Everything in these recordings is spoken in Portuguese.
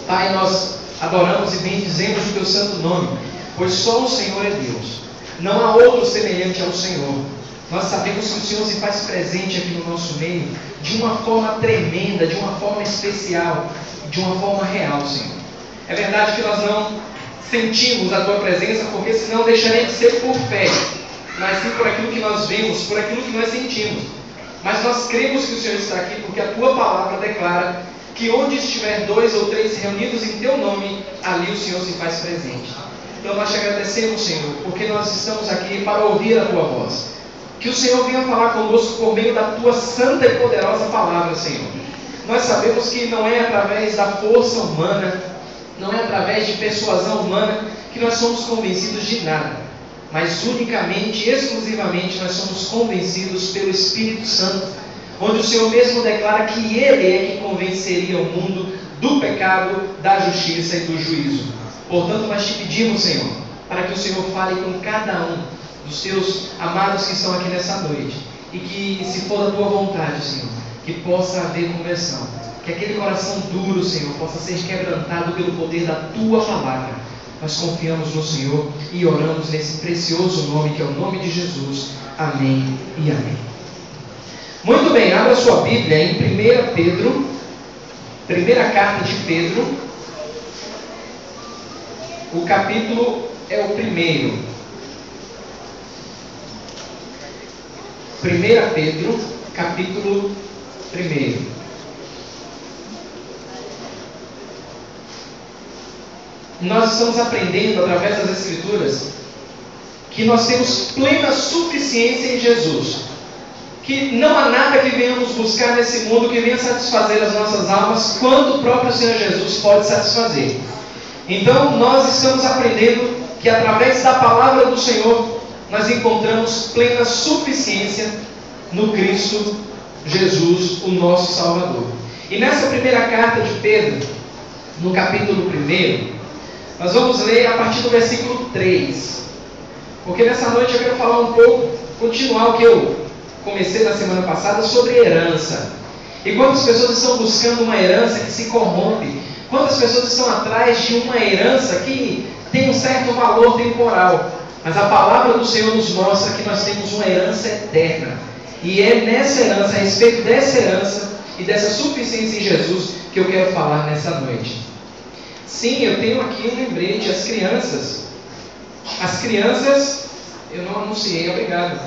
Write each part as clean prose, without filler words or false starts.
Pai, nós adoramos e bendizemos o Teu santo nome, pois só o Senhor é Deus. Não há outro semelhante ao Senhor. Nós sabemos que o Senhor se faz presente aqui no nosso meio de uma forma tremenda, de uma forma especial, de uma forma real, Senhor. É verdade que nós não sentimos a Tua presença, porque senão deixaria de ser por fé, mas sim por aquilo que nós vemos, por aquilo que nós sentimos. Mas nós cremos que o Senhor está aqui, porque a Tua palavra declara que onde estiver 2 ou 3 reunidos em Teu nome, ali o Senhor se faz presente. Então nós te agradecemos, Senhor, porque nós estamos aqui para ouvir a Tua voz. Que o Senhor venha falar conosco por meio da Tua santa e poderosa palavra, Senhor. Nós sabemos que não é através da força humana, não é através de persuasão humana que nós somos convencidos de nada, mas unicamente, exclusivamente, nós somos convencidos pelo Espírito Santo, onde o Senhor mesmo declara que Ele é que convenceria o mundo do pecado, da justiça e do juízo. Portanto, nós te pedimos, Senhor, para que o Senhor fale com cada um dos Teus amados que estão aqui nessa noite, e que, se for da Tua vontade, Senhor, que possa haver conversão, que aquele coração duro, Senhor, possa ser quebrantado pelo poder da Tua palavra. Nós confiamos no Senhor e oramos nesse precioso nome, que é o nome de Jesus. Amém e amém. Muito bem, abra sua Bíblia em 1 Pedro, primeira carta de Pedro, o capítulo é o 1. 1 Pedro, capítulo 1. Nós estamos aprendendo através das Escrituras que nós temos plena suficiência em Jesus, que não há nada que venhamos buscar nesse mundo que venha satisfazer as nossas almas, quanto o próprio Senhor Jesus pode satisfazer. Então nós estamos aprendendo que através da palavra do Senhor nós encontramos plena suficiência no Cristo Jesus, o nosso Salvador. E nessa primeira carta de Pedro, no capítulo 1, nós vamos ler a partir do versículo 3. Porque nessa noite eu quero falar um pouco, continuar o que eu comecei na semana passada sobre herança. E quantas pessoas estão buscando uma herança que se corrompe? Quantas pessoas estão atrás de uma herança que tem um certo valor temporal? Mas a palavra do Senhor nos mostra que nós temos uma herança eterna. E é nessa herança, a respeito dessa herança e dessa suficiência em Jesus, que eu quero falar nessa noite. Sim, eu tenho aqui um lembrete, as crianças, eu não anunciei, obrigado.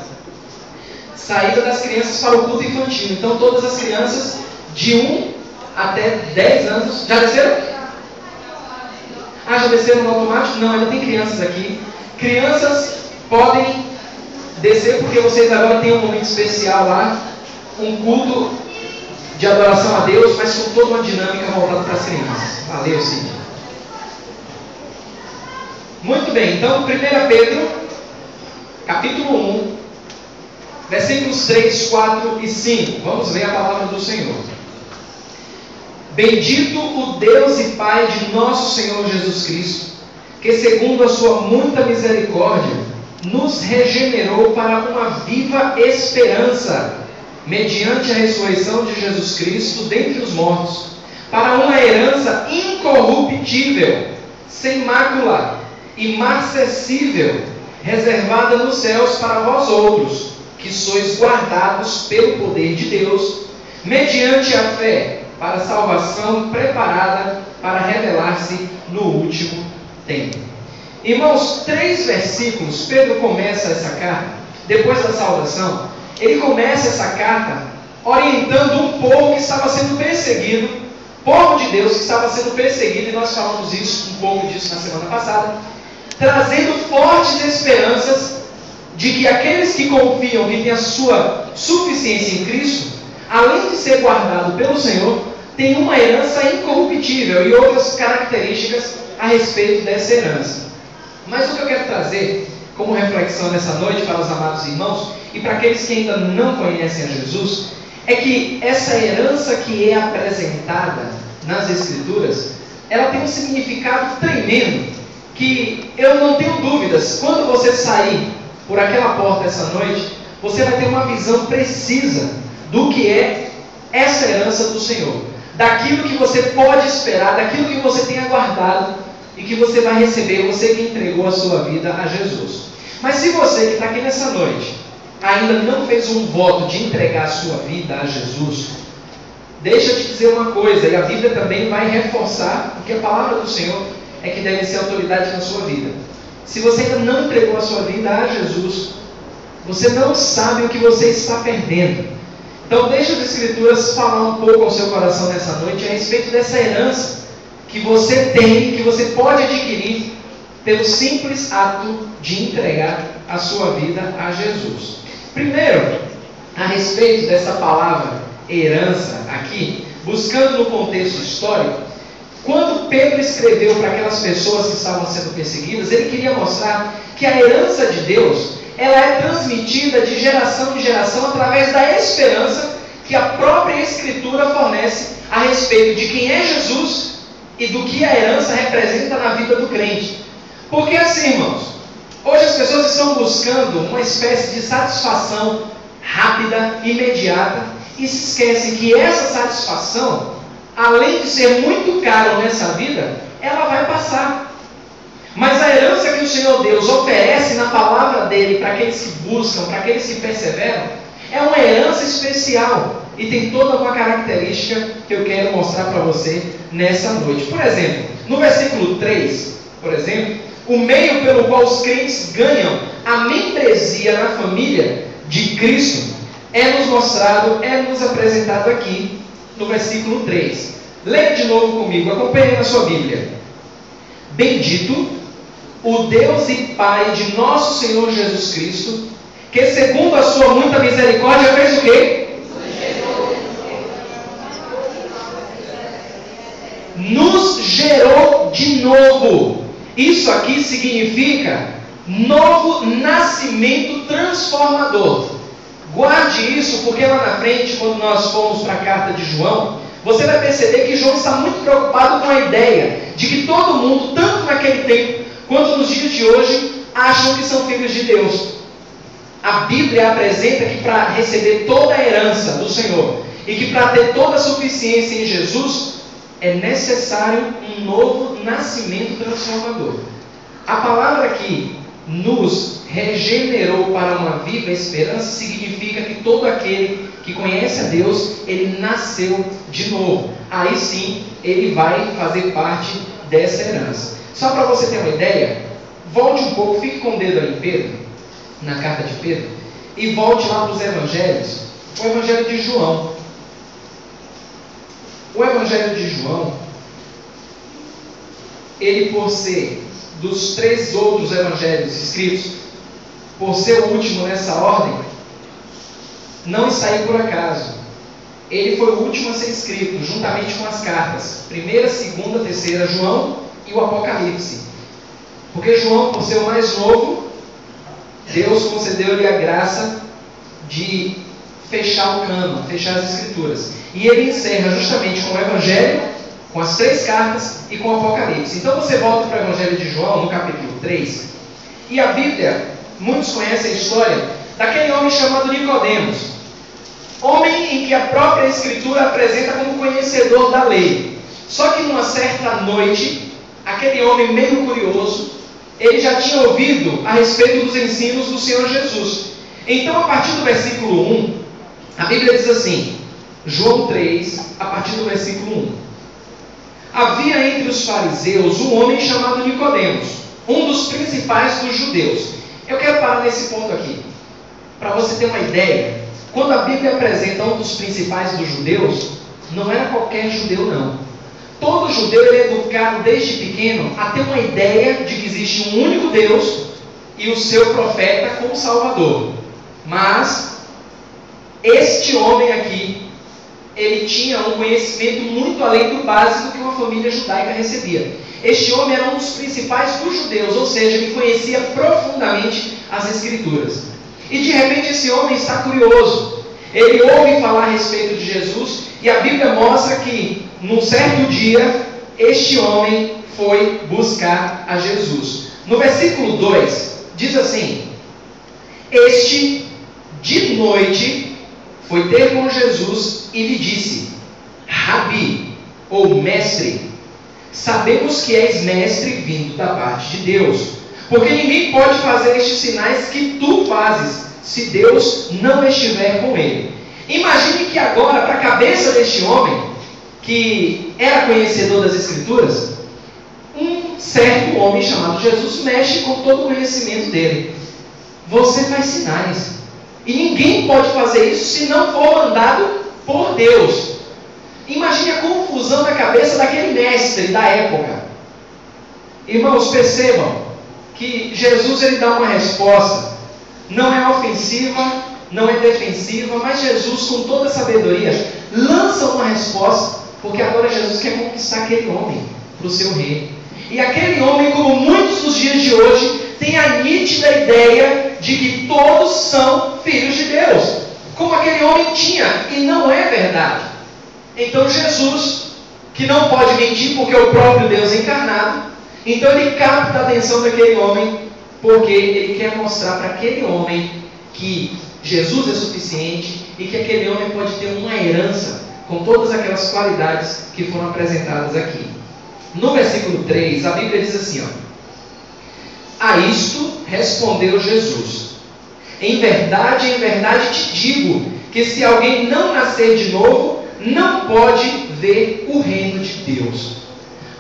Saída das crianças para o culto infantil. Então todas as crianças de 1 até 10 anos, já desceram? Já desceram no automático? Não, ainda tem crianças aqui. Crianças podem descer, porque vocês agora têm um momento especial lá, um culto de adoração a Deus, mas com toda uma dinâmica voltada para as crianças. Valeu, Cid. Muito bem, então 1 Pedro, capítulo 1, versículos 3, 4 e 5. Vamos ler a palavra do Senhor. Bendito o Deus e Pai de nosso Senhor Jesus Cristo, que segundo a sua muita misericórdia, nos regenerou para uma viva esperança, mediante a ressurreição de Jesus Cristo dentre os mortos, para uma herança incorruptível, sem mácula, imarcessível, reservada nos céus para vós outros, que sois guardados pelo poder de Deus, mediante a fé, para a salvação preparada para revelar-se no último tempo. Irmãos, 3 versículos, Pedro começa essa carta, depois da saudação, ele começa essa carta orientando um povo que estava sendo perseguido, povo de Deus que estava sendo perseguido, e nós falamos isso, um pouco disso na semana passada, trazendo fortes esperanças de que aqueles que confiam, que têm a sua suficiência em Cristo, além de ser guardado pelo Senhor, tem uma herança incorruptível e outras características a respeito dessa herança. Mas o que eu quero trazer como reflexão nessa noite para os amados irmãos e para aqueles que ainda não conhecem a Jesus, é que essa herança que é apresentada nas Escrituras, ela tem um significado tremendo, que eu não tenho dúvidas, quando você sair por aquela porta essa noite, você vai ter uma visão precisa do que é essa herança do Senhor, daquilo que você pode esperar, daquilo que você tem aguardado e que você vai receber, você que entregou a sua vida a Jesus. Mas se você que está aqui nessa noite ainda não fez um voto de entregar a sua vida a Jesus, deixa eu te dizer uma coisa, e a Bíblia também vai reforçar, porque a palavra do Senhor é que deve ser autoridade na sua vida. Se você ainda não entregou a sua vida a Jesus, você não sabe o que você está perdendo. Então deixa as Escrituras falar um pouco ao seu coração nessa noite a respeito dessa herança que você tem, que você pode adquirir pelo simples ato de entregar a sua vida a Jesus. Primeiro, a respeito dessa palavra herança aqui, buscando no contexto histórico, quando Pedro escreveu para aquelas pessoas que estavam sendo perseguidas, ele queria mostrar que a herança de Deus, ela é transmitida de geração em geração através da esperança que a própria Escritura fornece a respeito de quem é Jesus e do que a herança representa na vida do crente. Porque assim, irmãos, hoje as pessoas estão buscando uma espécie de satisfação rápida, imediata, e se esquecem que essa satisfação, além de ser muito caro nessa vida, ela vai passar. Mas a herança que o Senhor Deus oferece na palavra dele para aqueles que buscam, para aqueles que perseveram, é uma herança especial e tem toda uma característica que eu quero mostrar para você nessa noite. Por exemplo, no versículo 3, por exemplo, o meio pelo qual os crentes ganham a membresia na família de Cristo é nos mostrado, é nos apresentado aqui no versículo 3. Leia de novo comigo, acompanhe na sua Bíblia. Bendito o Deus e Pai de nosso Senhor Jesus Cristo, que segundo a sua muita misericórdia fez o quê? Nos gerou de novo. Isso aqui significa novo nascimento transformador. Guarde isso, porque lá na frente, quando nós formos para a carta de João, você vai perceber que João está muito preocupado com a ideia de que todo mundo, tanto naquele tempo quanto nos dias de hoje, acham que são filhos de Deus. A Bíblia apresenta que para receber toda a herança do Senhor e que para ter toda a suficiência em Jesus, é necessário um novo nascimento transformador. A palavra que nos regenerou para uma viva esperança significa que todo aquele que conhece a Deus, ele nasceu de novo. Aí sim, ele vai fazer parte dessa herança. Só para você ter uma ideia, volte um pouco, fique com o dedo aí em Pedro, na carta de Pedro, e volte lá para os evangelhos, o evangelho de João. O evangelho de João, ele por ser dos 3 outros evangelhos escritos, por ser o último nessa ordem, não está aí por acaso. Ele foi o último a ser escrito, juntamente com as cartas, 1ª, 2ª, 3ª João e o Apocalipse. Porque João, por ser o mais novo, Deus concedeu-lhe a graça de fechar o cânon, fechar as escrituras. E ele encerra justamente com o Evangelho, com as 3 cartas e com o Apocalipse. Então você volta para o Evangelho de João, no capítulo 3, e a Bíblia, muitos conhecem a história daquele homem chamado Nicodemos, homem em que a própria Escritura apresenta como conhecedor da lei. Só que numa certa noite, aquele homem meio curioso, ele já tinha ouvido a respeito dos ensinos do Senhor Jesus. Então, a partir do versículo 1, a Bíblia diz assim, João 3, a partir do versículo 1. Havia entre os fariseus um homem chamado Nicodemos, um dos principais dos judeus. Eu quero parar nesse ponto aqui, para você ter uma ideia. Quando a Bíblia apresenta um dos principais dos judeus, não era qualquer judeu não. Todo judeu é educado desde pequeno a ter uma ideia de que existe um único Deus e o seu profeta como Salvador. Mas este homem aqui, ele tinha um conhecimento muito além do básico que uma família judaica recebia. Este homem era um dos principais dos judeus, ou seja, ele conhecia profundamente as Escrituras. E de repente esse homem está curioso. Ele ouve falar a respeito de Jesus e a Bíblia mostra que, num certo dia, este homem foi buscar a Jesus. No versículo 2, diz assim: Este, de noite, foi ter com Jesus e lhe disse: Rabi, ou mestre, sabemos que és mestre vindo da parte de Deus, porque ninguém pode fazer estes sinais que tu fazes, se Deus não estiver com ele. Imagine que agora, para a cabeça deste homem, que era conhecedor das Escrituras, um certo homem chamado Jesus mexe com todo o conhecimento dele. Você faz sinais, e ninguém pode fazer isso se não for mandado por Deus. Imagine a confusão na cabeça daquele mestre da época. Irmãos, percebam que Jesus ele dá uma resposta, não é ofensiva, não é defensiva, mas Jesus, com toda a sabedoria, lança uma resposta, porque agora Jesus quer conquistar aquele homem para o seu reino. E aquele homem, como muitos dos dias de hoje, tem a nítida ideia de que todos são filhos de Deus, como aquele homem tinha, e não é verdade. Então Jesus, que não pode mentir porque é o próprio Deus encarnado, então ele capta a atenção daquele homem, porque ele quer mostrar para aquele homem que Jesus é suficiente e que aquele homem pode ter uma herança com todas aquelas qualidades que foram apresentadas aqui. No versículo 3, a Bíblia diz assim, a isto respondeu Jesus: em verdade te digo, que se alguém não nascer de novo, não pode ver o reino de Deus.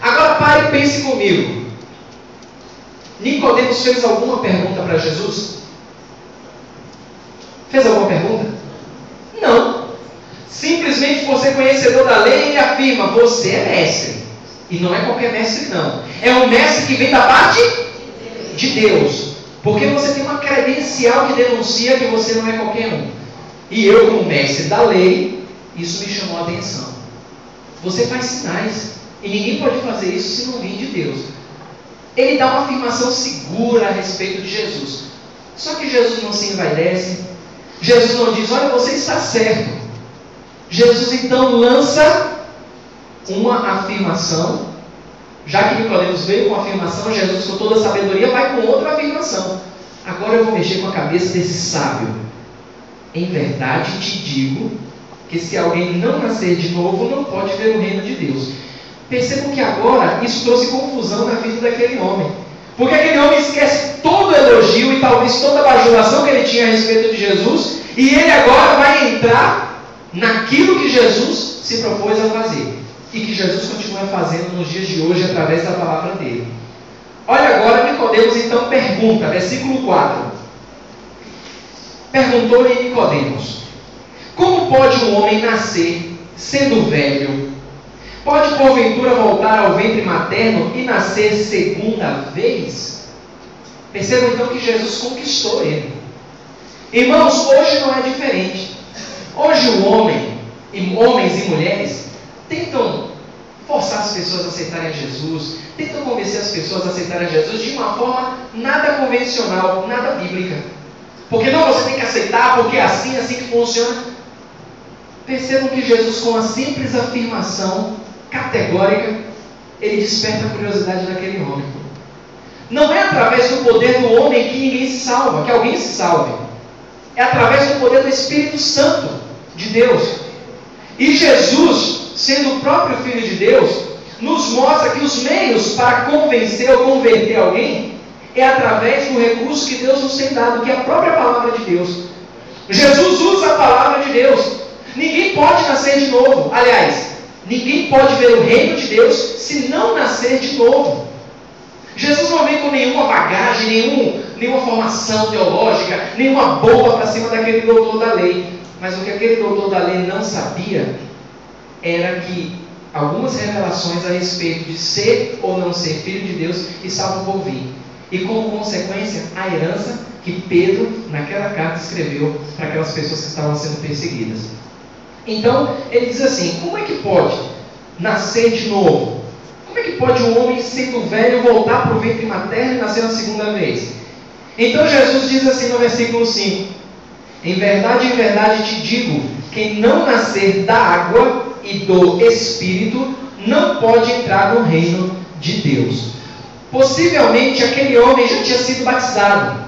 Agora pare e pense comigo. Nicodemos fez alguma pergunta para Jesus? Fez alguma pergunta? Não. Simplesmente por ser conhecedor da lei, ele afirma, você é mestre. E não é qualquer mestre não. É um mestre que vem da parte de Deus. Porque você tem uma credencial que denuncia que você não é qualquer um. E eu, como mestre da lei, isso me chamou a atenção. Você faz sinais. E ninguém pode fazer isso se não vir de Deus. Ele dá uma afirmação segura a respeito de Jesus. Só que Jesus não se envaidece. Jesus não diz, olha, você está certo. Jesus então lança uma afirmação. Já que Nicodemos veio com uma afirmação, Jesus, com toda a sabedoria, vai com outra afirmação. Agora eu vou mexer com a cabeça desse sábio. Em verdade te digo que se alguém não nascer de novo, não pode ver o reino de Deus. Percebam que agora isso trouxe confusão na vida daquele homem. Porque aquele homem esquece todo o elogio e talvez toda a bajulação que ele tinha a respeito de Jesus, e ele agora vai entrar naquilo que Jesus se propôs a fazer. E que Jesus continua fazendo nos dias de hoje através da palavra dele. Olha agora, Nicodemos então pergunta, versículo 4. Perguntou-lhe Nicodemos: como pode um homem nascer sendo velho? Pode porventura voltar ao ventre materno e nascer segunda vez? Percebam então que Jesus conquistou ele. Irmãos, hoje não é diferente. Hoje o homem, e homens e mulheres, tentam forçar as pessoas a aceitarem Jesus, tentam convencer as pessoas a aceitarem Jesus de uma forma nada convencional, nada bíblica. Porque não, você tem que aceitar, porque é assim que funciona. Percebam que Jesus, com a simples afirmação categórica, ele desperta a curiosidade daquele homem. Não é através do poder do homem que ninguém se salva, que alguém se salve. É através do poder do Espírito Santo de Deus. E Jesus, sendo o próprio Filho de Deus, nos mostra que os meios para convencer ou converter alguém é através do recurso que Deus nos tem dado, que é a própria palavra de Deus. Jesus usa a palavra de Deus. Ninguém pode nascer de novo. Aliás, ninguém pode ver o reino de Deus se não nascer de novo. Jesus não vem com nenhuma bagagem, nenhuma formação teológica, nenhuma bomba para cima daquele doutor da lei. Mas o que aquele doutor da lei não sabia era que algumas revelações a respeito de ser ou não ser filho de Deus estavam por vir. E como consequência, a herança que Pedro, naquela carta, escreveu para aquelas pessoas que estavam sendo perseguidas. Então, ele diz assim, como é que pode nascer de novo? Como é que pode um homem, sendo velho, voltar para o ventre materno e nascer uma segunda vez? Então, Jesus diz assim no versículo 5, em verdade te digo, quem não nascer da água e do Espírito, não pode entrar no reino de Deus. Possivelmente, aquele homem já tinha sido batizado.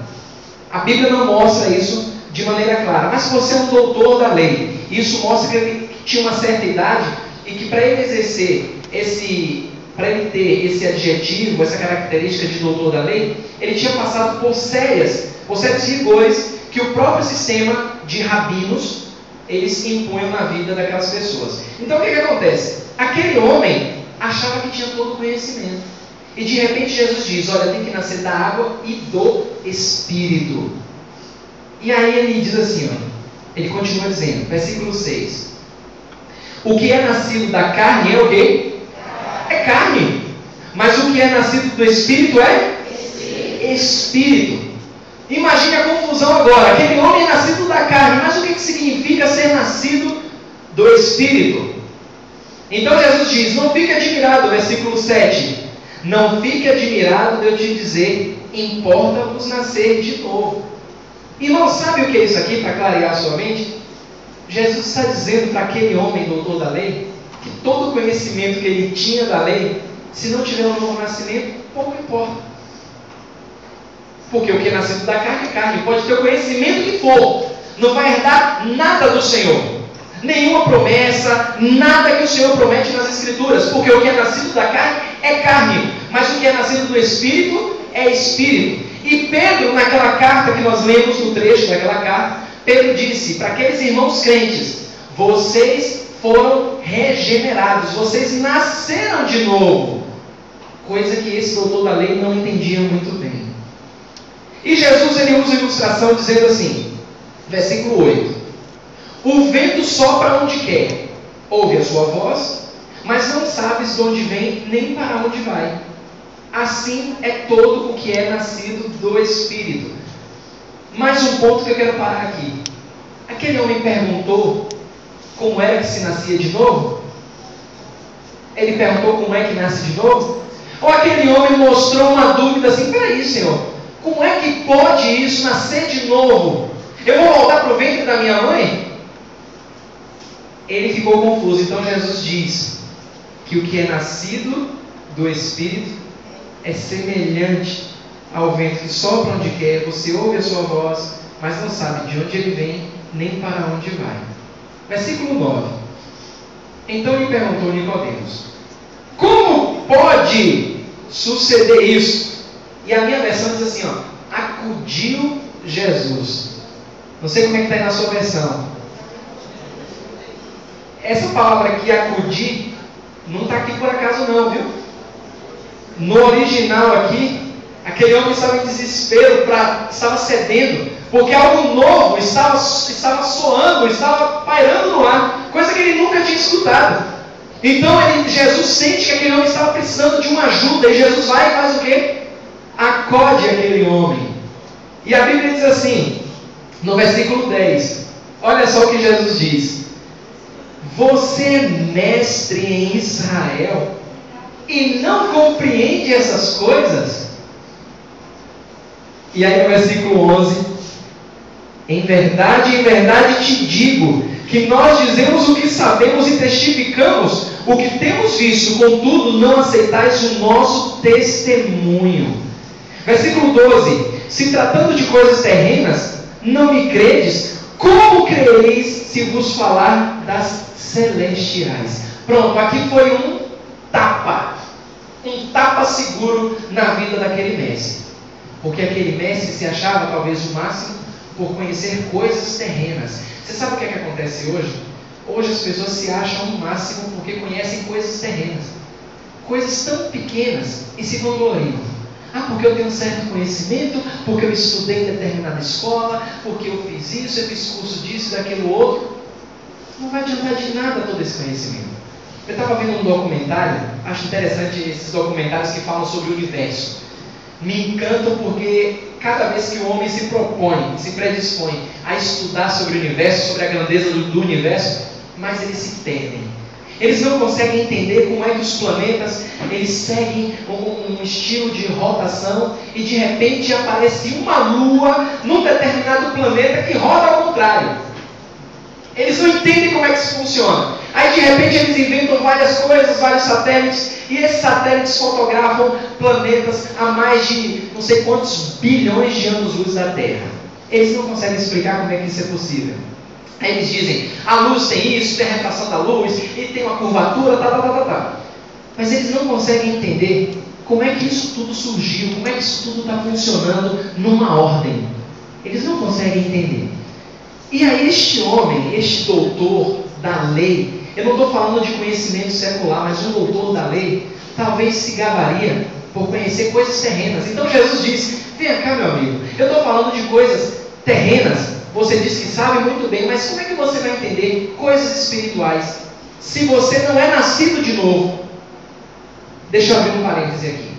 A Bíblia não mostra isso de maneira clara, mas por ser um doutor da lei, isso mostra que ele tinha uma certa idade, e que para ele exercer para ele ter esse adjetivo, essa característica de doutor da lei, ele tinha passado por certos rigores que o próprio sistema de rabinos eles impunham na vida daquelas pessoas. Então o que acontece? Aquele homem achava que tinha todo o conhecimento. E de repente Jesus diz, olha, tem que nascer da água e do Espírito. E aí ele diz assim, olha, ele continua dizendo, versículo 6. O que é nascido da carne é o quê? É carne. Mas o que é nascido do Espírito é? Espírito. Imagine a confusão agora. Aquele homem é nascido da carne, mas o que significa ser nascido do Espírito? Então Jesus diz, não fique admirado, versículo 7. Não fique admirado de eu te dizer, importa-vos nascer de novo. Irmão, sabe o que é isso aqui, para clarear a sua mente? Jesus está dizendo para aquele homem, doutor da lei, que todo o conhecimento que ele tinha da lei, se não tiver um novo nascimento, pouco importa. Porque o que é nascido da carne é carne. Pode ter o conhecimento que for, não vai herdar nada do Senhor. Nenhuma promessa, nada que o Senhor promete nas Escrituras. Porque o que é nascido da carne é carne, mas o que é nascido do Espírito é Espírito. E Pedro, naquela carta que nós lemos no trecho daquela carta, Pedro disse para aqueles irmãos crentes, vocês foram regenerados, vocês nasceram de novo. Coisa que esse doutor da lei não entendia muito bem. E Jesus ele usa a ilustração dizendo assim, versículo 8. O vento sopra onde quer, ouve a sua voz, mas não sabes de onde vem nem para onde vai. Assim é todo o que é nascido do Espírito. Mais um ponto que eu quero parar aqui. Aquele homem perguntou como era que se nascia de novo? Ele perguntou como é que nasce de novo? Ou aquele homem mostrou uma dúvida assim, peraí, Senhor, como é que pode isso nascer de novo? Eu vou voltar para o ventre da minha mãe? Ele ficou confuso. Então Jesus diz que o que é nascido do Espírito é semelhante ao vento que sopra onde quer, você ouve a sua voz, mas não sabe de onde ele vem, nem para onde vai. Versículo 9. Então lhe perguntou Nicodemos, como pode suceder isso? E a minha versão diz assim, acudiu Jesus. Não sei como é que está aí na sua versão. Essa palavra aqui, acudir, não está aqui por acaso não, viu? No original aqui, aquele homem estava em desespero, estava cedendo, porque algo novo estava soando, estava pairando no ar, coisa que ele nunca tinha escutado. Então Jesus sente que aquele homem estava precisando de uma ajuda, e Jesus vai e faz o quê? Acode aquele homem. E a Bíblia diz assim, no versículo 10, olha só o que Jesus diz. Você é mestre em Israel e não compreende essas coisas? E aí no versículo 11, em verdade te digo, que nós dizemos o que sabemos e testificamos o que temos visto, contudo não aceitais o nosso testemunho. Versículo 12, se tratando de coisas terrenas, não me credes, como crereis se vos falar das celestiais? Pronto, aqui foi um tapa seguro na vida daquele mestre, porque aquele mestre se achava talvez o máximo por conhecer coisas terrenas. Você sabe o que é que acontece hoje? Hoje as pessoas se acham o máximo porque conhecem coisas terrenas, coisas tão pequenas, e se vangloriam. Porque eu tenho um certo conhecimento, porque eu estudei em determinada escola, porque eu fiz isso, eu fiz curso disso, daquilo outro. Não vai adiantar de nada todo esse conhecimento. Eu estava vendo um documentário, acho interessante esses documentários que falam sobre o universo. Me encantam porque cada vez que o homem se propõe, se predispõe a estudar sobre o universo, sobre a grandeza do universo, mais eles se perdem. Eles não conseguem entender como é que os planetas eles seguem um estilo de rotação e de repente aparece uma lua num determinado planeta que roda ao contrário. Eles não entendem como é que isso funciona. Aí de repente eles inventam várias coisas, vários satélites, e esses satélites fotografam planetas a mais de não sei quantos bilhões de anos-luz da Terra. Eles não conseguem explicar como é que isso é possível. Aí eles dizem, a luz tem isso, tem a refração da luz, e tem uma curvatura, tá. Mas eles não conseguem entender como é que isso tudo surgiu, como é que isso tudo está funcionando numa ordem. Eles não conseguem entender. E aí este homem, este doutor da lei, eu não estou falando de conhecimento secular, mas um doutor da lei, talvez se gabaria por conhecer coisas terrenas. Então Jesus disse, vem cá meu amigo, eu estou falando de coisas terrenas, você diz que sabe muito bem, mas como é que você vai entender coisas espirituais se você não é nascido de novo? Deixa eu abrir um parêntese aqui.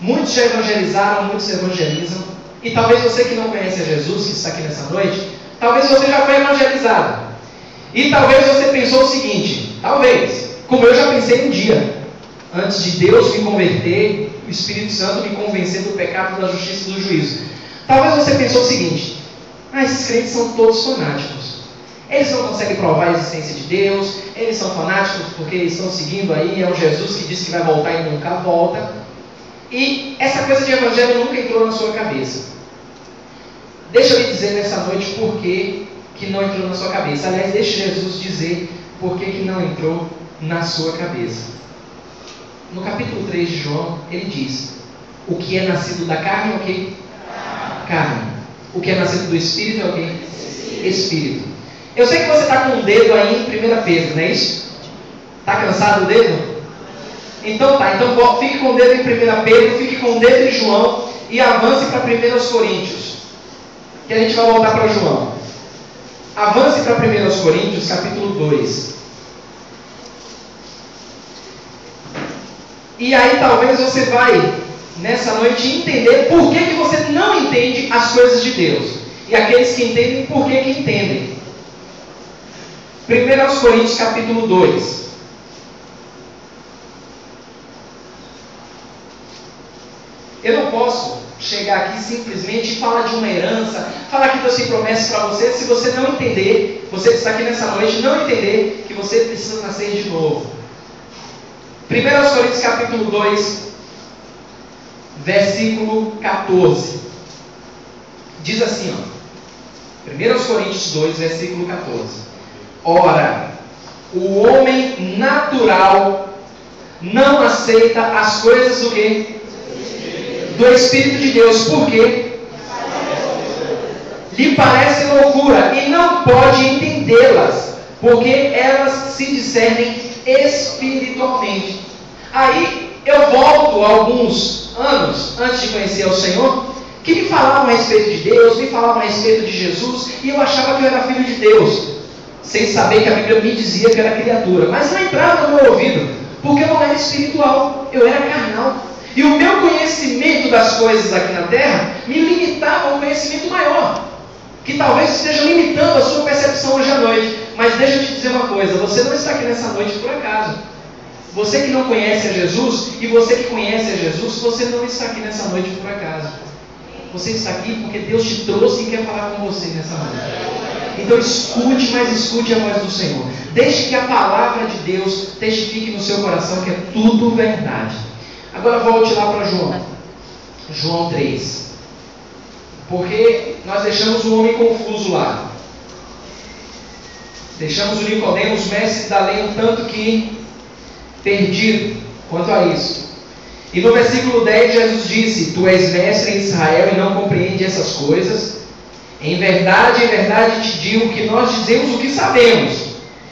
Muitos já evangelizaram, muitos evangelizam, e talvez você que não conhece a Jesus, que está aqui nessa noite, talvez você já foi evangelizado. E talvez você pensou o seguinte, talvez, como eu já pensei um dia, antes de Deus me converter, o Espírito Santo me convencer do pecado, da justiça e do juízo. Talvez você pensou o seguinte, esses crentes são todos fanáticos. Eles não conseguem provar a existência de Deus, eles são fanáticos porque estão seguindo aí, é um Jesus que diz que vai voltar e nunca volta. E essa coisa de evangelho nunca entrou na sua cabeça. Deixa eu lhe dizer nessa noite por que não entrou na sua cabeça. Aliás, deixa Jesus dizer por que não entrou na sua cabeça. No capítulo 3 de João, ele diz, o que é nascido da carne é o quê? Carne. O que é nascido do Espírito é o quê? Espírito. Eu sei que você está com o dedo aí em 1 Pedro, não é isso? Está cansado o dedo? Então tá, então fique com o dedo em 1 Pedro, fique com o dedo em João e avance para 1 Coríntios. Que a gente vai voltar para João. Avance para 1 Coríntios, capítulo 2. E aí talvez você vai, nessa noite, entender por que você não entende as coisas de Deus. E aqueles que entendem, por que entendem. 1 Coríntios, capítulo 2. Eu não posso chegar aqui simplesmente e falar de uma herança, falar que Deus tem promessas para você, se você não entender, você que está aqui nessa noite, não entender que você precisa nascer de novo. 1 Coríntios capítulo 2, versículo 14. Diz assim, 1 Coríntios 2, versículo 14. Ora, o homem natural não aceita as coisas do quê? Do Espírito de Deus. Por quê? Lhe parece loucura e não pode entendê-las, porque elas se discernem espiritualmente. Aí eu volto alguns anos antes de conhecer o Senhor, que me falavam a respeito de Deus, me falavam a respeito de Jesus, e eu achava que eu era filho de Deus, sem saber que a Bíblia me dizia que eu era criatura. Mas não entrava no meu ouvido, porque eu não era espiritual, eu era carnal. E o meu conhecimento das coisas aqui na terra me limitava a um conhecimento maior, que talvez esteja limitando a sua percepção hoje à noite. Mas deixa eu te dizer uma coisa, você não está aqui nessa noite por acaso. Você que não conhece a Jesus e você que conhece a Jesus, você não está aqui nessa noite por acaso. Você está aqui porque Deus te trouxe e quer falar com você nessa noite. Então escute, mas escute a voz do Senhor. Deixe que a palavra de Deus testifique no seu coração que é tudo verdade. Agora volte lá para João. João 3. Porque nós deixamos o homem confuso lá. Deixamos o Nicodemos, mestre da lei, um tanto que perdido quanto a isso. E no versículo 10 Jesus disse: Tu és mestre em Israel e não compreende essas coisas? Em verdade te digo que nós dizemos o que sabemos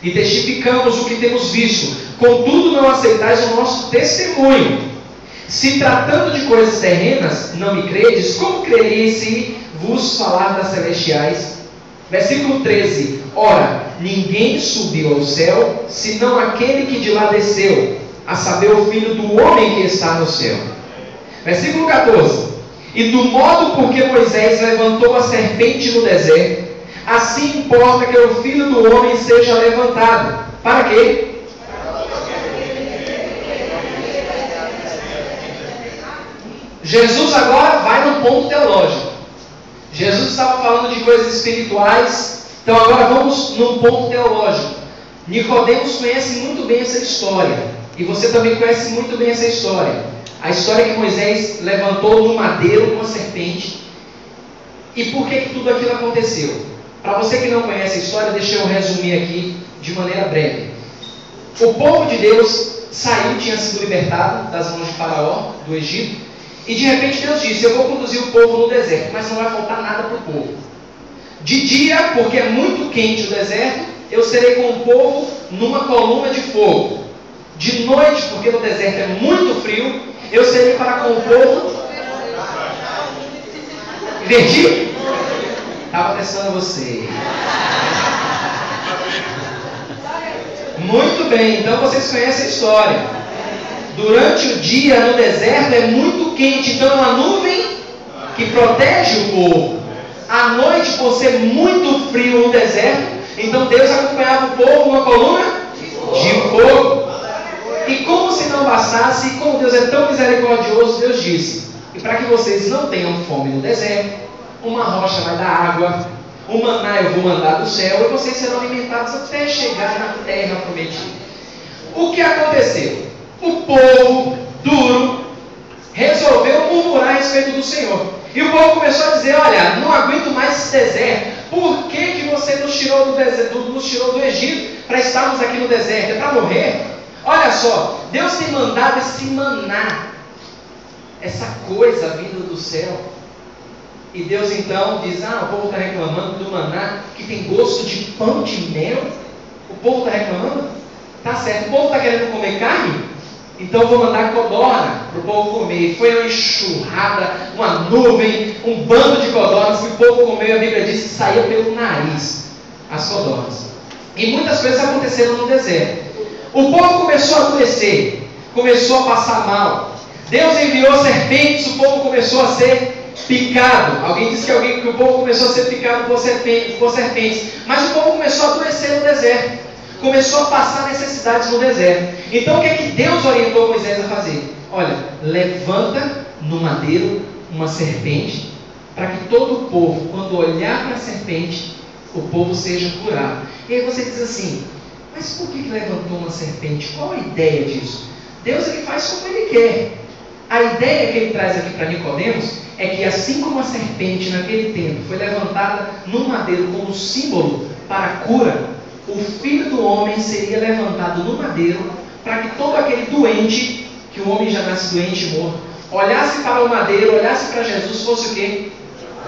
e testificamos o que temos visto. Contudo não aceitais o nosso testemunho. Se tratando de coisas terrenas, não me credes, como crereis se vos falar das celestiais? Versículo 13. Ora, ninguém subiu ao céu, senão aquele que de lá desceu, a saber, o Filho do homem que está no céu. Versículo 14. E do modo por que Moisés levantou a serpente no deserto, assim importa que o Filho do homem seja levantado. Para quê? Jesus agora vai no ponto teológico. Jesus estava falando de coisas espirituais, então agora vamos num ponto teológico. Nicodemos conhece muito bem essa história, e você também conhece muito bem essa história. A história que Moisés levantou no madeiro uma serpente. E por que tudo aquilo aconteceu? Para você que não conhece a história, deixa eu resumir aqui de maneira breve. O povo de Deus saiu, tinha sido libertado das mãos de Faraó, do Egito, e de repente Deus disse: eu vou conduzir o povo no deserto, mas não vai faltar nada para o povo. De dia, porque é muito quente o deserto, eu serei com o povo numa coluna de fogo. De noite, porque no deserto é muito frio, eu serei para com o povo. Inverti? Estava testando você. Muito bem, então vocês conhecem a história. Durante o dia no deserto é muito quente, então é uma nuvem que protege o povo. À noite, por ser muito frio no deserto, então Deus acompanhava o povo numa coluna de fogo. E como se não bastasse, e como Deus é tão misericordioso, Deus disse: e para que vocês não tenham fome no deserto, uma rocha vai dar água, o maná eu vou mandar do céu, e vocês serão alimentados até chegar na terra prometida. O que aconteceu? O povo duro resolveu murmurar a respeito do Senhor. E o povo começou a dizer: olha, não aguento mais esse deserto. Por que você nos tirou do Egito para estarmos aqui no deserto? É para morrer? Olha só, Deus tem mandado esse maná, essa coisa vinda do céu. E Deus então diz: o povo está reclamando do maná que tem gosto de pão de mel. O povo está reclamando? Tá certo, o povo está querendo comer carne? Então eu vou mandar codorna para o povo comer. E foi uma enxurrada, uma nuvem, um bando de codornas que o povo comeu, e a Bíblia diz que saía pelo nariz as codornas. E muitas coisas aconteceram no deserto. O povo começou a adoecer, começou a passar mal. Deus enviou serpentes, o povo começou a ser picado. Alguém disse que o povo começou a ser picado por serpentes. Mas o povo começou a adoecer no deserto. Começou a passar necessidades no deserto. Então o que é que Deus orientou Moisés a fazer? Olha, levanta no madeiro uma serpente, para que todo o povo, quando olhar para a serpente, o povo seja curado. E aí você diz assim: mas por que levantou uma serpente? Qual a ideia disso? Deus ele faz como ele quer. A ideia que ele traz aqui para Nicodemos é que, assim como a serpente naquele tempo foi levantada no madeiro como símbolo para a cura, o Filho do Homem seria levantado no madeiro para que todo aquele doente, que o homem já nasce doente e morto, olhasse para o madeiro, olhasse para Jesus, fosse o quê?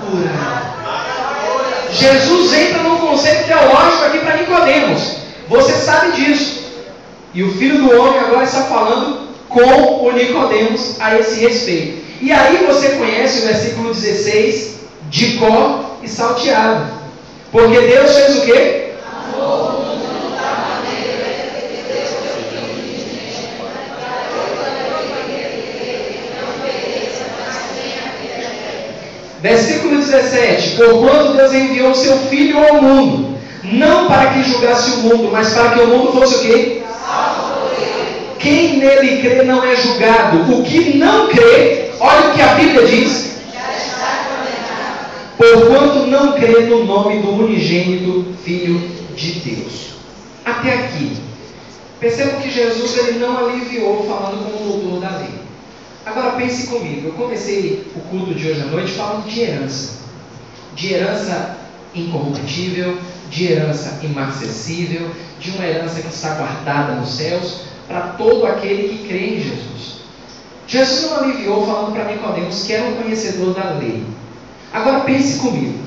Curado. Jesus entra num conceito teológico aqui para Nicodemos. Você sabe disso. E o Filho do Homem agora está falando com o Nicodemos a esse respeito. E aí você conhece o versículo 16 de cor e salteado. Porque Deus fez o quê? Versículo 17: porquanto Deus enviou o seu Filho ao mundo, não para que julgasse o mundo, mas para que o mundo fosse o quê? Quem nele crê não é julgado. O que não crê, olha o que a Bíblia diz: porquanto não crê no nome do unigênito Filho de Deus. Até aqui, percebam que Jesus ele não aliviou falando como o doutor da lei. Agora pense comigo, eu comecei o culto de hoje à noite falando de herança incorruptível, de herança imarcessível, de uma herança que está guardada nos céus para todo aquele que crê em Jesus. Jesus não aliviou falando para Nicodemos que era um conhecedor da lei. Agora pense comigo,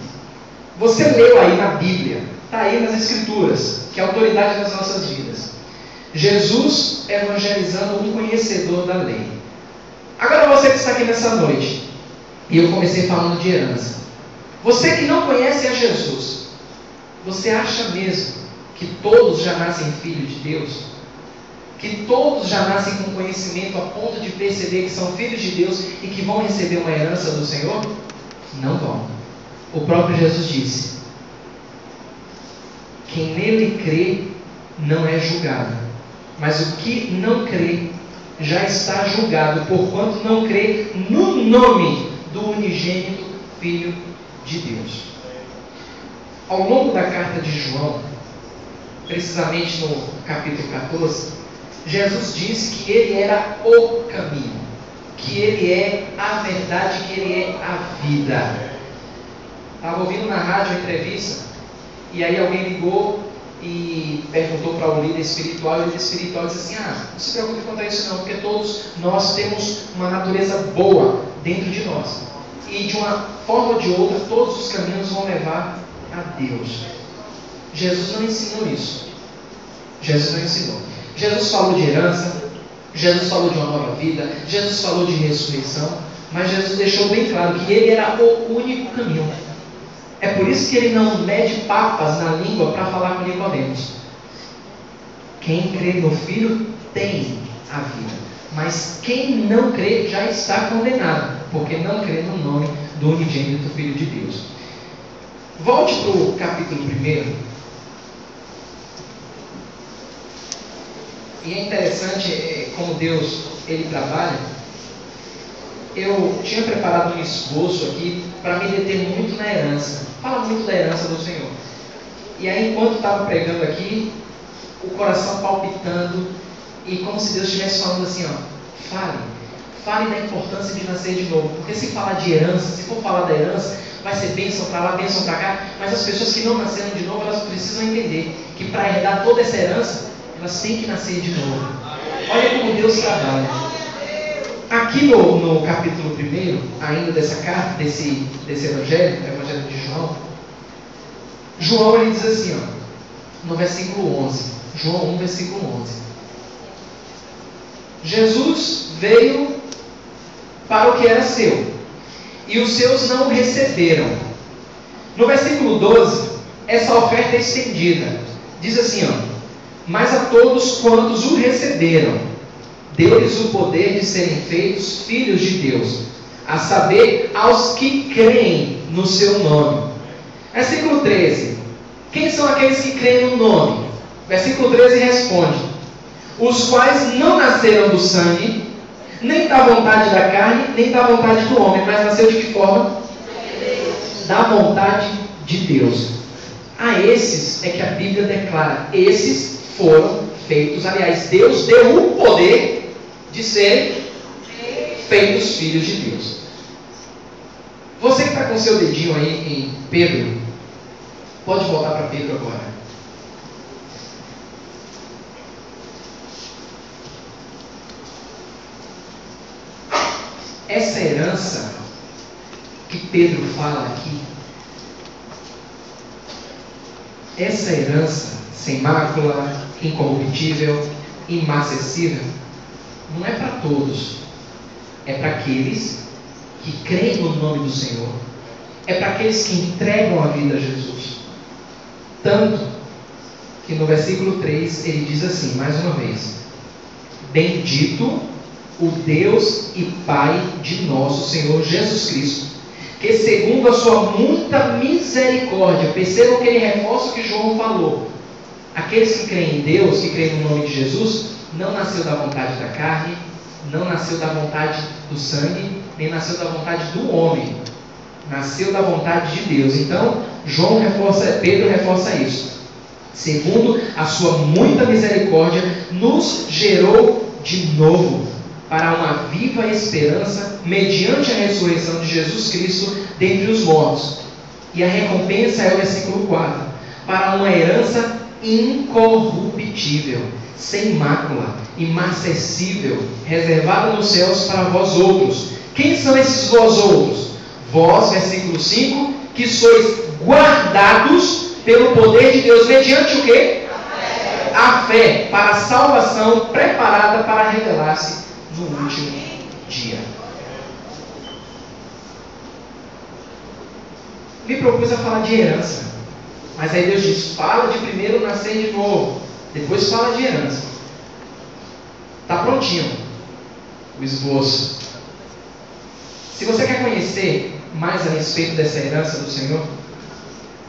você leu aí na Bíblia, está aí nas Escrituras, que é a autoridade das nossas vidas, Jesus evangelizando um conhecedor da lei. Agora você que está aqui nessa noite, e eu comecei falando de herança, você que não conhece a Jesus, você acha mesmo que todos já nascem filhos de Deus? Que todos já nascem com conhecimento a ponto de perceber que são filhos de Deus e que vão receber uma herança do Senhor? Não vão. O próprio Jesus disse: quem nele crê não é julgado, mas o que não crê já está julgado, porquanto não crê no nome do unigênito Filho de Deus. Ao longo da carta de João, precisamente no capítulo 14, Jesus disse que ele era o caminho, que ele é a verdade, que ele é a vida. Estava ouvindo na rádio uma entrevista E aí alguém ligou e perguntou para o líder espiritual, e o líder espiritual disse assim: não se preocupe quanto a isso não, porque todos nós temos uma natureza boa dentro de nós. E de uma forma ou de outra, todos os caminhos vão levar a Deus. Jesus não ensinou isso. Jesus não ensinou. Jesus falou de herança, Jesus falou de uma nova vida, Jesus falou de ressurreição, mas Jesus deixou bem claro que ele era o único caminho. É por isso que ele não mede papas na língua para falar com Nicodemos. Quem crê no Filho tem a vida, mas quem não crê já está condenado, porque não crê no nome do unigênito Filho de Deus. Volte para o capítulo 1. E é interessante como Deus ele trabalha. Eu tinha preparado um esboço aqui para me deter muito na herança. Fala muito da herança do Senhor. E aí, enquanto estava pregando aqui, o coração palpitando, e como se Deus estivesse falando assim, fale da importância de nascer de novo. Porque se falar de herança, se for falar da herança, vai ser bênção para lá, bênção para cá. Mas as pessoas que não nasceram de novo, elas precisam entender que para herdar toda essa herança, elas têm que nascer de novo. Olha como Deus trabalha. Aqui no capítulo 1, ainda dessa carta, desse evangelho, o evangelho de João ele diz assim, no versículo 11, João 1, versículo 11. Jesus veio para o que era seu, e os seus não o receberam. No versículo 12, essa oferta é estendida. Diz assim, mas a todos quantos o receberam, deu-lhes o poder de serem feitos filhos de Deus, a saber, aos que creem no seu nome. Versículo 13. Quem são aqueles que creem no nome? Versículo 13 responde: os quais não nasceram do sangue, nem da vontade da carne, nem da vontade do homem, mas nasceu de que forma? Da vontade de Deus. A esses é que a Bíblia declara, esses foram feitos, aliás, Deus deu o poder de serem feitos filhos de Deus. Você que está com seu dedinho aí em Pedro, pode voltar para Pedro agora. Essa herança que Pedro fala aqui, essa herança sem mácula, incorruptível, imacessível, não é para todos. É para aqueles que creem no nome do Senhor. É para aqueles que entregam a vida a Jesus. Tanto que no versículo 3 ele diz assim, mais uma vez: bendito o Deus e Pai de nosso Senhor Jesus Cristo, que segundo a sua muita misericórdia, percebam que ele reforça o que João falou, aqueles que creem em Deus, que creem no nome de Jesus, não nasceu da vontade da carne, não nasceu da vontade do sangue, nem nasceu da vontade do homem, nasceu da vontade de Deus. Então, Pedro reforça isso. Segundo a sua muita misericórdia, nos gerou de novo para uma viva esperança, mediante a ressurreição de Jesus Cristo dentre os mortos. E a recompensa é o versículo 4, para uma herança incorruptível, sem mácula, imacessível, reservada nos céus para vós outros. Quem são esses vós outros? Vós, versículo 5, que sois guardados pelo poder de Deus, mediante o quê? A fé, para a salvação preparada para revelar-se no último dia. Me propus a falar de herança, mas aí Deus diz, fala de primeiro nascer de novo, depois fala de herança. Está prontinho o esboço. Se você quer conhecer mais a respeito dessa herança do Senhor,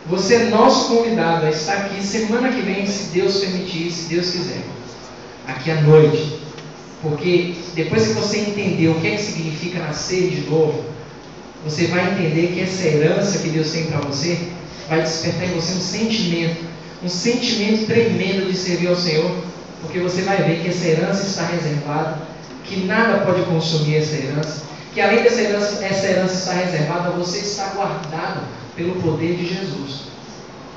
você é nosso convidado a estar aqui semana que vem, se Deus permitir, se Deus quiser, aqui à noite. Porque depois que você entender o que é que significa nascer de novo, você vai entender que essa herança que Deus tem para você vai despertar em você um sentimento tremendo de servir ao Senhor, porque você vai ver que essa herança está reservada, que nada pode consumir essa herança, que além dessa herança estar reservada, você está guardado pelo poder de Jesus.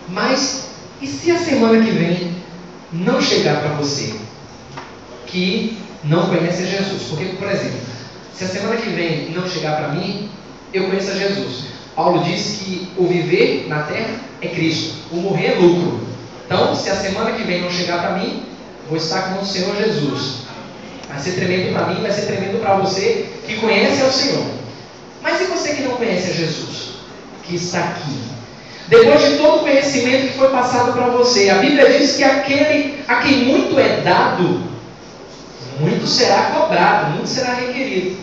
Mas e se a semana que vem não chegar para você que não conhece Jesus? Porque, por exemplo, se a semana que vem não chegar para mim, eu conheço a Jesus. Paulo disse que o viver na terra é Cristo, o morrer é lucro. Então, se a semana que vem não chegar para mim, vou estar com o Senhor Jesus. Vai ser tremendo para mim, vai ser tremendo para você que conhece ao Senhor. Mas e você que não conhece a Jesus, que está aqui? Depois de todo o conhecimento que foi passado para você, a Bíblia diz que aquele a quem muito é dado, muito será cobrado, muito será requerido.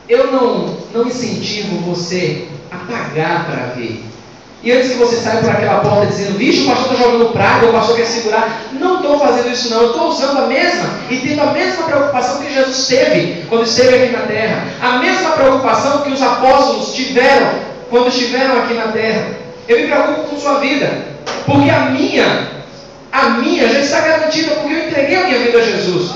Eu não incentivo você a pagar para ver. E antes que você saia por aquela porta dizendo, vixe, o pastor está jogando praga, o pastor quer segurar. Não estou fazendo isso não, eu estou usando a mesma e tendo a mesma preocupação que Jesus teve quando esteve aqui na terra. A mesma preocupação que os apóstolos tiveram quando estiveram aqui na terra. Eu me preocupo com sua vida, porque a minha já está garantida, porque eu entreguei a minha vida a Jesus.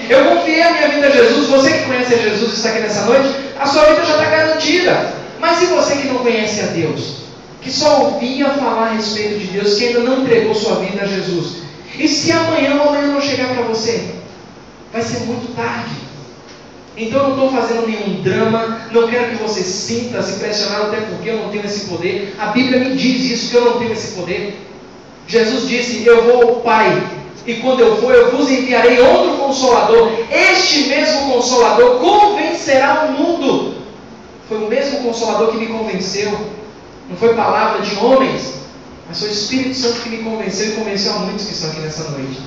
Eu confiei a minha vida a Jesus. Você que conhece a Jesus e está aqui nessa noite, a sua vida já está garantida. Mas e você que não conhece a Deus? Que só ouvia falar a respeito de Deus, que ainda não entregou sua vida a Jesus? E se amanhã não chegar para você? Vai ser muito tarde. Então eu não estou fazendo nenhum drama, não quero que você sinta-se pressionado, até porque eu não tenho esse poder. A Bíblia me diz isso, que eu não tenho esse poder. Jesus disse, eu vou ao Pai, e quando eu for, eu vos enviarei outro Consolador. Este mesmo Consolador convencerá o mundo. Foi o mesmo Consolador que me convenceu. Não foi palavra de homens, mas foi o Espírito Santo que me convenceu e convenceu a muitos que estão aqui nessa noite.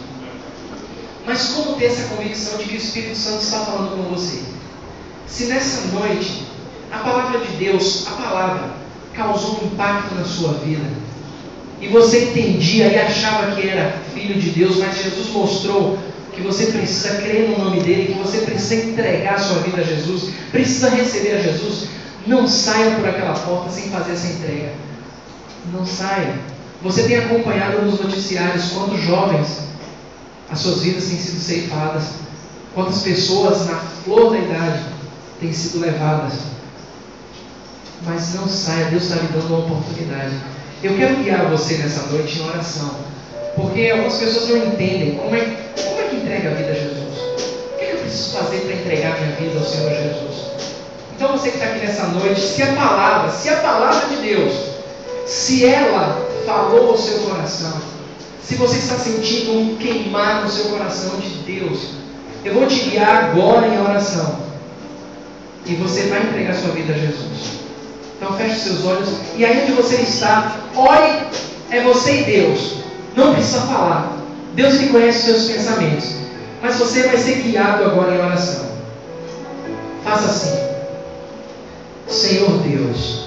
Mas como ter essa convicção de que o Espírito Santo está falando com você? Se nessa noite a palavra de Deus, a palavra, causou um impacto na sua vida, e você entendia e achava que era filho de Deus, mas Jesus mostrou que você precisa crer no nome dele, que você precisa entregar a sua vida a Jesus, precisa receber a Jesus, não saia por aquela porta sem fazer essa entrega. Não saia. Você tem acompanhado nos noticiários quantos jovens as suas vidas têm sido ceifadas, quantas pessoas na flor da idade têm sido levadas. Mas não saia, Deus está lhe dando uma oportunidade. Eu quero guiar você nessa noite em oração, porque algumas pessoas não entendem como é que entrega a vida a Jesus. O que eu preciso fazer para entregar minha vida ao Senhor Jesus? Então você que está aqui nessa noite, se a palavra de Deus, se ela falou ao seu coração, se você está sentindo um queimar no seu coração de Deus, eu vou te guiar agora em oração, e você vai entregar sua vida a Jesus. Então feche seus olhos, e aí onde você está, ore, é você e Deus, não precisa falar, Deus lhe conhece os seus pensamentos, mas você vai ser guiado agora em oração. Faça assim: Senhor Deus,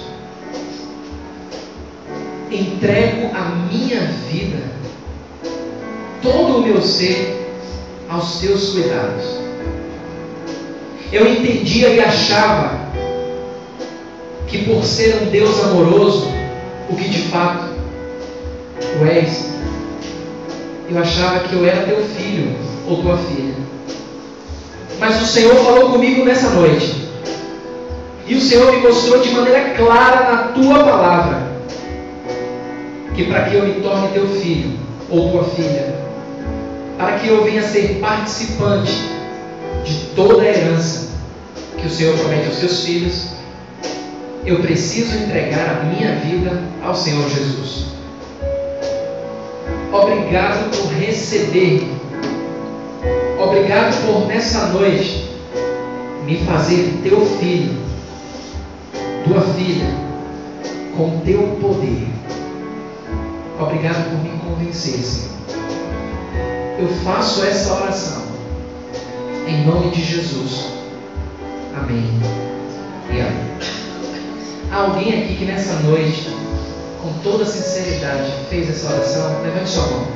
entrego a minha vida, todo o meu ser, aos teus cuidados. Eu entendia e achava que por ser um Deus amoroso, o que de fato tu és, eu achava que eu era teu filho ou tua filha. Mas o Senhor falou comigo nessa noite, e o Senhor me mostrou de maneira clara na tua palavra, que para que eu me torne teu filho ou tua filha, para que eu venha ser participante de toda a herança que o Senhor promete aos seus filhos, eu preciso entregar a minha vida ao Senhor Jesus. Obrigado por receber, obrigado por nessa noite me fazer teu filho, tua filha, com teu poder. Obrigado por me convencer, Senhor. Eu faço essa oração em nome de Jesus. Amém e amém. Há alguém aqui que nessa noite, com toda sinceridade, fez essa oração? Levante sua mão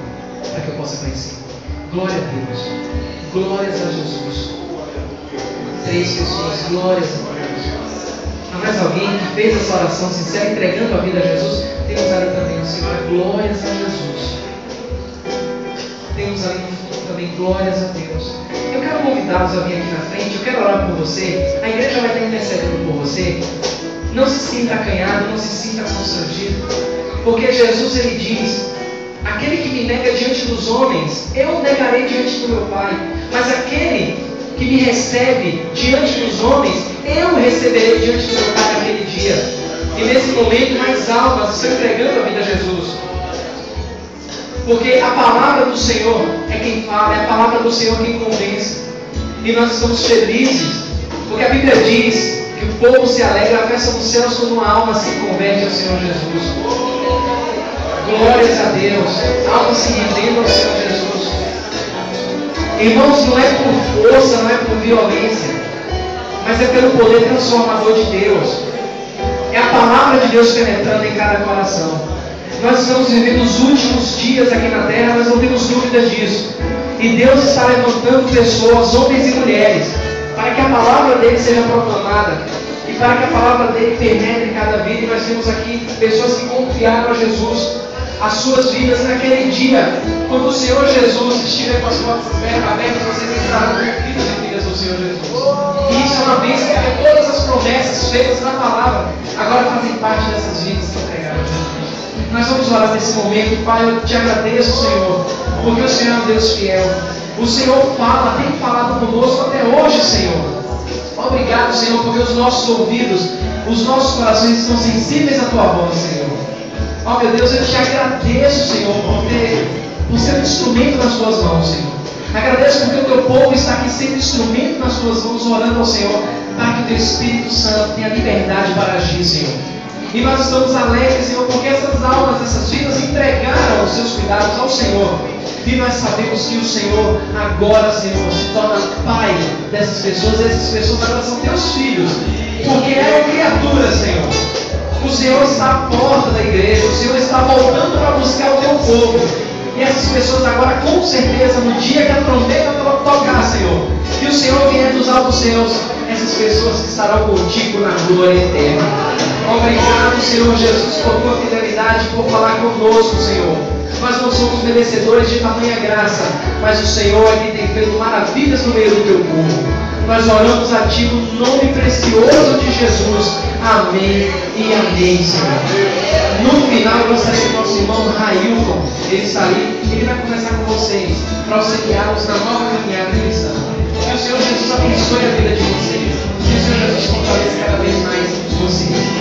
para que eu possa conhecer. Glória a Deus. Glórias a Jesus. 3 pessoas. Glórias a Deus. Há mais alguém que fez essa oração sincera, entregando a vida a Jesus? Temos ali também o Senhor. Glórias a Jesus. Temos ali no fundo também. Glórias a Deus. Eu quero convidá-los a vir aqui na frente. Eu quero orar por você. A igreja vai estar intercedendo por você. Não se sinta acanhado, não se sinta constrangido. Porque Jesus ele diz: aquele que me nega diante dos homens, eu o negarei diante do meu Pai. Mas aquele que me recebe diante dos homens, eu o receberei diante do meu Pai naquele dia. E nesse momento, mais almas estão entregando a vida a Jesus. Porque a palavra do Senhor é quem fala, é a palavra do Senhor quem convence. E nós estamos felizes, porque a Bíblia diz que o povo se alegra, a festa nos céus, quando uma alma se converte ao Senhor Jesus. Glórias a Deus, almas se rendendo ao Senhor Jesus. Irmãos, não é por força, não é por violência, mas é pelo poder transformador de Deus. É a palavra de Deus penetrando em cada coração. Nós estamos vivendo os últimos dias aqui na terra, nós não temos dúvida disso. E Deus está levantando pessoas, homens e mulheres, para que a palavra dele seja proclamada e para que a palavra dele penetre em cada vida. E nós temos aqui pessoas que confiaram a Jesus, as suas vidas naquele dia, quando o Senhor Jesus estiver com as portas abertas, vocês estarão confiados em filhas do Senhor Jesus. E isso é uma bênção, porque todas as promessas feitas na palavra agora fazem parte dessas vidas que entregaram a Jesus. Nós vamos orar nesse momento. Pai, eu te agradeço, Senhor, porque o Senhor é um Deus fiel. O Senhor fala, tem falado conosco até hoje, Senhor. Obrigado, Senhor, porque os nossos ouvidos, os nossos corações estão sensíveis à Tua voz, Senhor. Ó, meu Deus, eu te agradeço, Senhor, por ser um instrumento nas Tuas mãos, Senhor. Agradeço porque o Teu povo está aqui sendo instrumento nas Tuas mãos, orando ao Senhor, para que o Teu Espírito Santo tenha liberdade para agir, Senhor. E nós estamos alegres, Senhor, porque essas almas, essas vidas entregaram os seus cuidados ao Senhor. E nós sabemos que o Senhor agora, Senhor, se torna Pai dessas pessoas. E essas pessoas agora são Teus filhos, porque eram criaturas, Senhor. O Senhor está à porta da igreja, o Senhor está voltando para buscar o Teu povo. E essas pessoas agora, com certeza, no dia que a trombeta tocar, Senhor, que o Senhor vier dos altos céus, essas pessoas que estarão contigo na glória eterna. Obrigado, Senhor Jesus, por Tua fidelidade, por falar conosco, Senhor. Nós não somos merecedores de tamanha graça, mas o Senhor é quem tem feito maravilhas no meio do Teu povo. Nós oramos a Ti no nome precioso de Jesus. Amém e amém, Senhor. No final, eu gostaria que o nosso irmão Railton, ele está ali, ele vai conversar com vocês, para auxiliá-los na nova caminhada cristã. Que o Senhor Jesus abençoe a vida de vocês. Que o Senhor Jesus fortaleça cada vez mais vocês.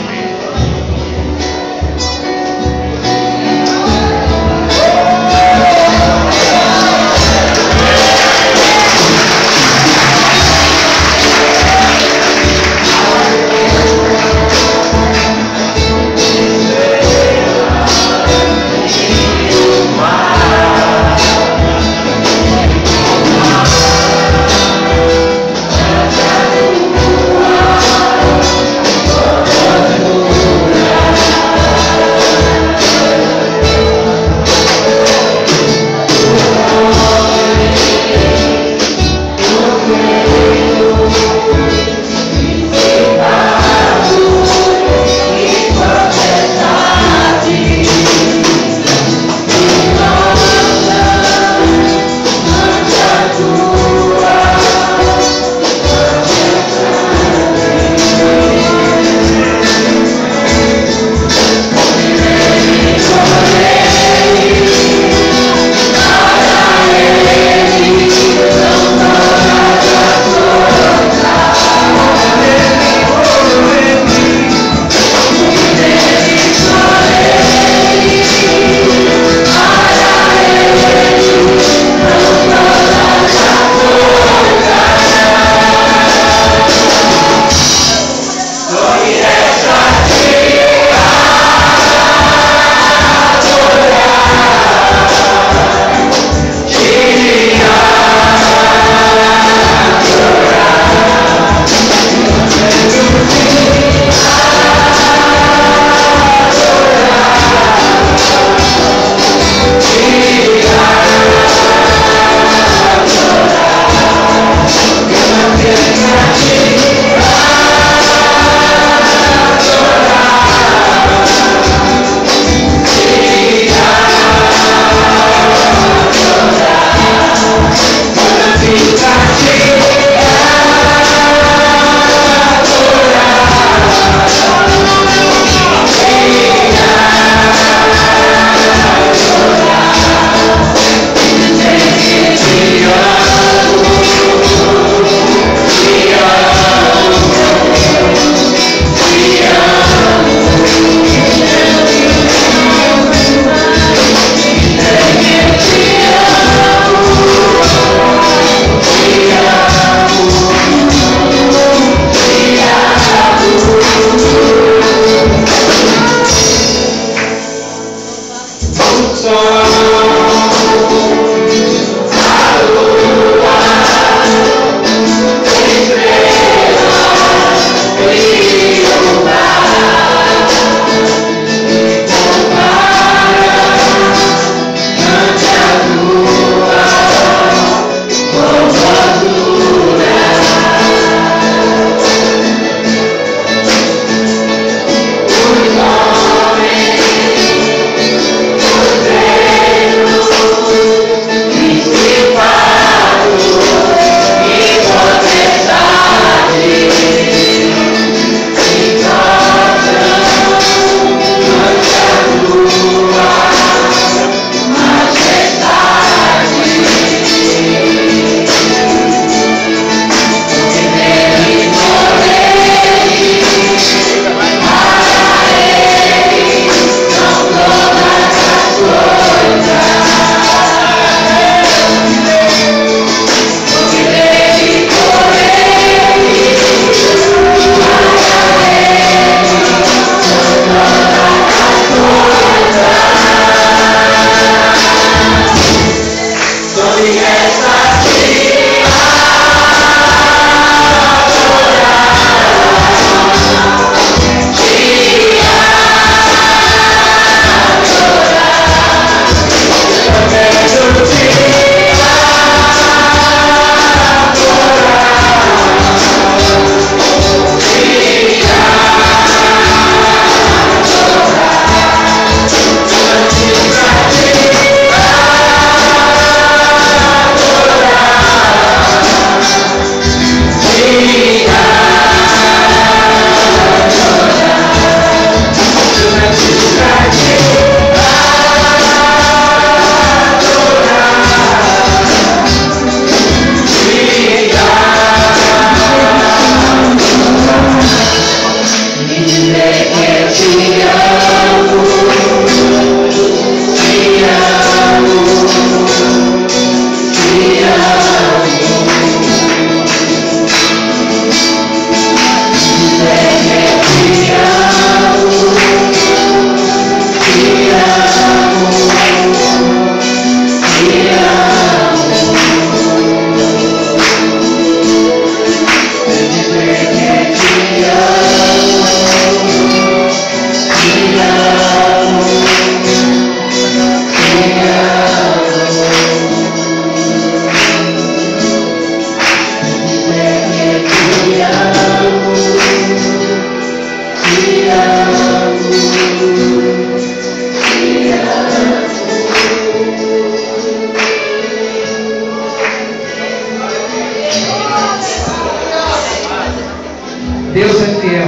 Deus é fiel.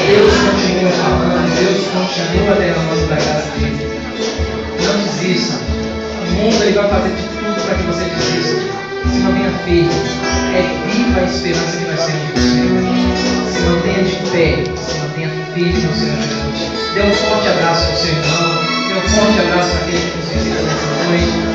Deus continua falando. Deus continua derramando da graça dele. Não desista. O mundo ele vai fazer de tudo para que você desista. Se mantenha firme. É viva a esperança que nós temos no Senhor. Se mantenha de pé. Se mantenha firme no Senhor Jesus. Dê um forte abraço ao seu irmão. Dê um forte abraço àquele que nos visita nessa noite.